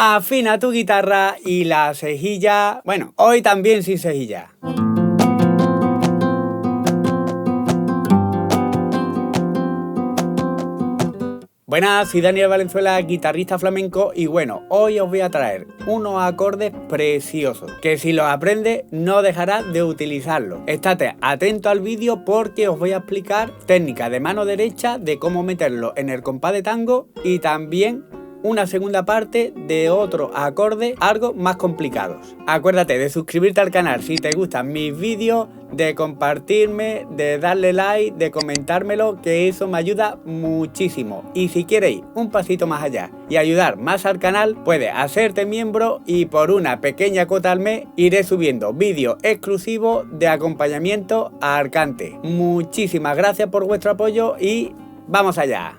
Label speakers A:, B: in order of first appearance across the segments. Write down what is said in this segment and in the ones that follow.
A: Afina tu guitarra y la cejilla, bueno, hoy también sin cejilla. Buenas, soy Daniel Valenzuela, guitarrista flamenco y bueno, hoy os voy a traer unos acordes preciosos que si los aprendes no dejarás de utilizarlos. Estate atento al vídeo porque os voy a explicar técnicas de mano derecha de cómo meterlo en el compás de tango y también una segunda parte de otros acordes algo más complicados. Acuérdate de suscribirte al canal si te gustan mis vídeos, de compartirme, de darle like, de comentármelo, que eso me ayuda muchísimo. Y si quieres ir un pasito más allá y ayudar más al canal, puedes hacerte miembro y por una pequeña cuota al mes iré subiendo vídeos exclusivos de acompañamiento al cante. Muchísimas gracias por vuestro apoyo y ¡vamos allá!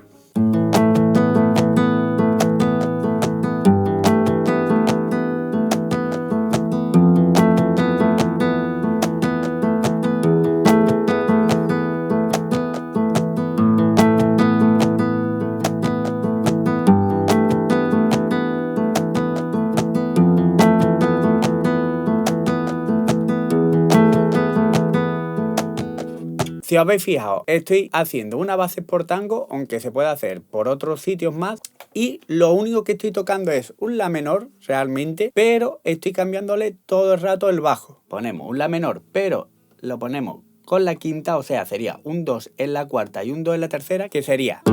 A: Si os habéis fijado, estoy haciendo una base por tango, aunque se puede hacer por otros sitios más, y lo único que estoy tocando es un la menor realmente, pero estoy cambiándole todo el rato el bajo. Ponemos un la menor, pero lo ponemos con la quinta, o sea, sería un 2 en la cuarta y un 2 en la tercera, que sería.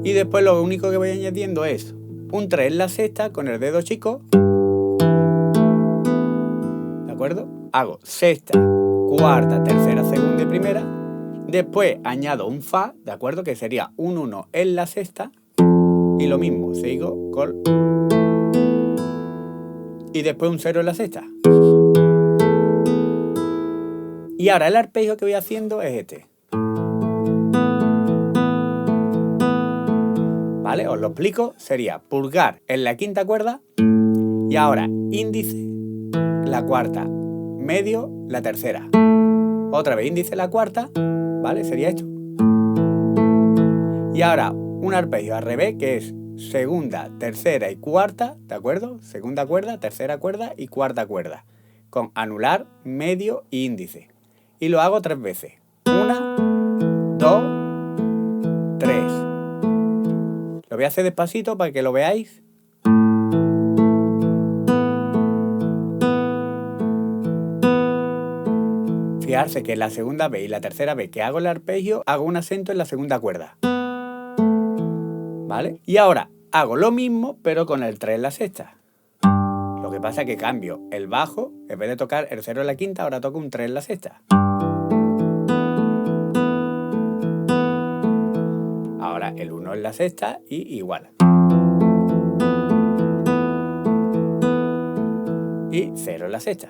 A: Y después lo único que voy añadiendo es un 3 en la sexta con el dedo chico. ¿De acuerdo? Hago sexta, cuarta, tercera, segunda y primera. Después añado un fa, ¿de acuerdo? Que sería un 1 en la sexta. Y lo mismo, sigo con. Y después un 0 en la sexta. Y ahora el arpegio que voy haciendo es este. ¿Vale? Os lo explico. Sería pulgar en la quinta cuerda. Y ahora índice, la cuarta. Medio, la tercera. Otra vez índice, la cuarta. ¿Vale? Sería esto. Y ahora un arpegio al revés que es segunda, tercera y cuarta, ¿de acuerdo? Segunda cuerda, tercera cuerda y cuarta cuerda. Con anular, medio y índice. Y lo hago 3 veces. 1, 2, 3. Lo voy a hacer despacito para que lo veáis. Fijarse que la segunda vez y la tercera vez que hago el arpegio, hago un acento en la segunda cuerda. ¿Vale? Y ahora hago lo mismo, pero con el 3 en la sexta. Lo que pasa es que cambio el bajo, en vez de tocar el 0 en la quinta, ahora toco un 3 en la sexta. Ahora el 1 en la sexta y igual. Y 0 en la sexta.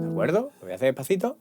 A: ¿De acuerdo? Lo voy a hacer despacito.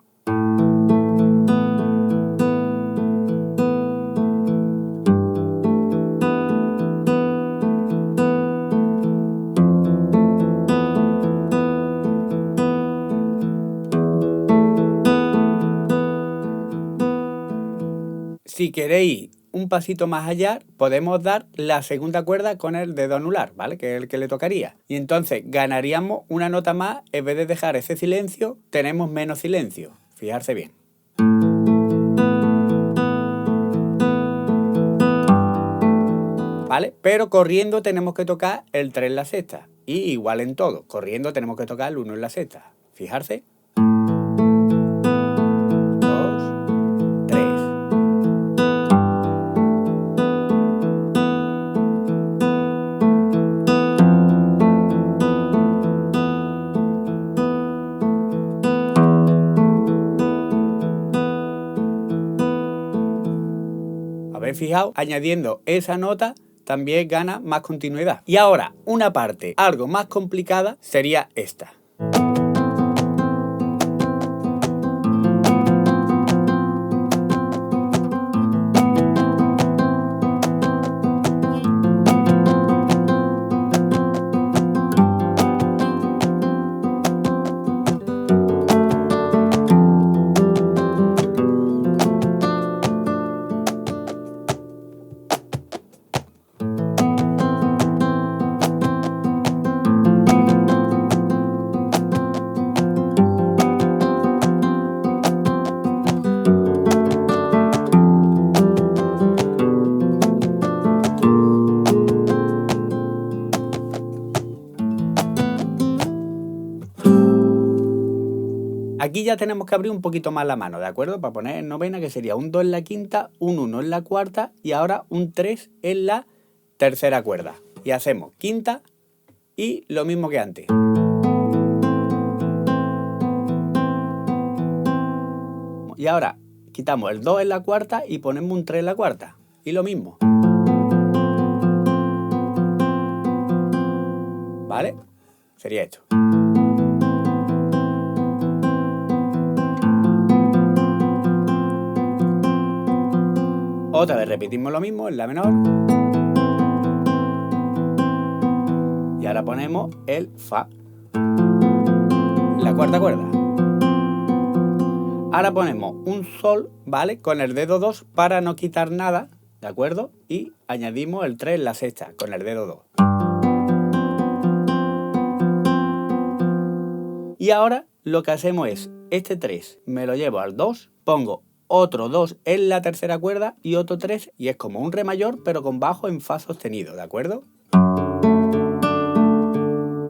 A: Si queréis un pasito más allá, podemos dar la segunda cuerda con el dedo anular, ¿vale? Que es el que le tocaría. Y entonces ganaríamos una nota más, en vez de dejar ese silencio, tenemos menos silencio. Fijarse bien. ¿Vale? Pero corriendo tenemos que tocar el 3 en la sexta. Y igual en todo. Corriendo tenemos que tocar el 1 en la sexta. Fijarse. ¿Habéis fijado? Añadiendo esa nota también gana más continuidad. Y ahora, una parte algo más complicada sería esta. Aquí ya tenemos que abrir un poquito más la mano, ¿de acuerdo? Para poner en novena, que sería un 2 en la quinta, un 1 en la cuarta y ahora un 3 en la tercera cuerda. Y hacemos quinta y lo mismo que antes. Y ahora quitamos el 2 en la cuarta y ponemos un 3 en la cuarta. Y lo mismo. ¿Vale? Sería esto. Otra vez repetimos lo mismo en la menor. Y ahora ponemos el fa. La cuarta cuerda. Ahora ponemos un sol, ¿vale? Con el dedo 2 para no quitar nada, ¿de acuerdo? Y añadimos el 3 en la sexta con el dedo 2. Y ahora lo que hacemos es, este 3 me lo llevo al 2, pongo otro 2 en la tercera cuerda y otro 3, y es como un re mayor, pero con bajo en fa sostenido, ¿de acuerdo?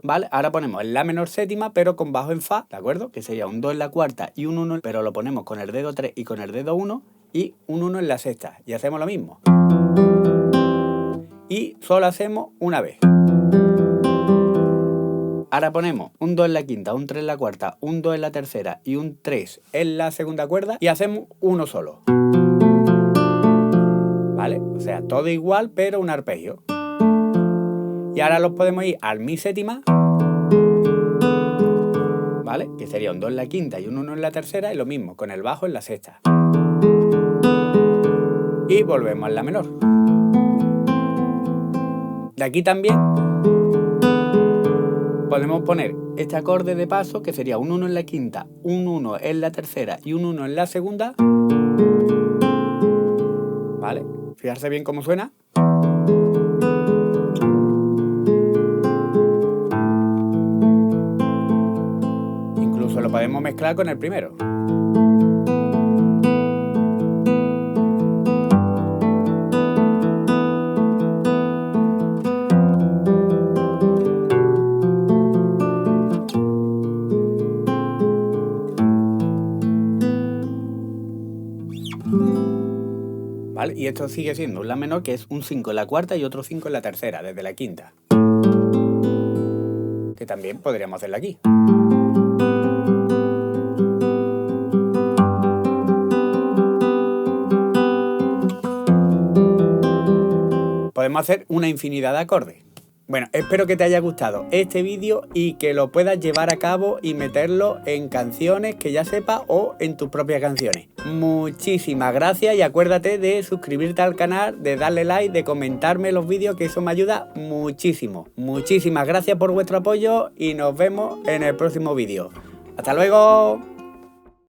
A: ¿Vale? Ahora ponemos el la menor séptima, pero con bajo en fa, ¿de acuerdo? Que sería un 2 en la cuarta y un 1, pero lo ponemos con el dedo 3 y con el dedo 1 y un 1 en la sexta. Y hacemos lo mismo. Y solo hacemos una vez. Ahora ponemos un 2 en la quinta, un 3 en la cuarta, un 2 en la tercera y un 3 en la segunda cuerda y hacemos uno solo. ¿Vale? O sea, todo igual, pero un arpegio. Y ahora los podemos ir al mi séptima, ¿vale? Que sería un 2 en la quinta y un 1 en la tercera y lo mismo, con el bajo en la sexta. Y volvemos a la menor. De aquí también podemos poner este acorde de paso, que sería un 1 en la quinta, un 1 en la tercera y un 1 en la segunda. ¿Vale? Fijarse bien cómo suena. Incluso lo podemos mezclar con el primero. ¿Vale? Y esto sigue siendo un la menor, que es un 5 en la cuarta y otro 5 en la tercera, desde la quinta. Que también podríamos hacerlo aquí. Podemos hacer una infinidad de acordes. Bueno, espero que te haya gustado este vídeo y que lo puedas llevar a cabo y meterlo en canciones que ya sepas o en tus propias canciones. Muchísimas gracias y acuérdate de suscribirte al canal, de darle like, de comentarme los vídeos, que eso me ayuda muchísimo. Muchísimas gracias por vuestro apoyo y nos vemos en el próximo vídeo. ¡Hasta luego!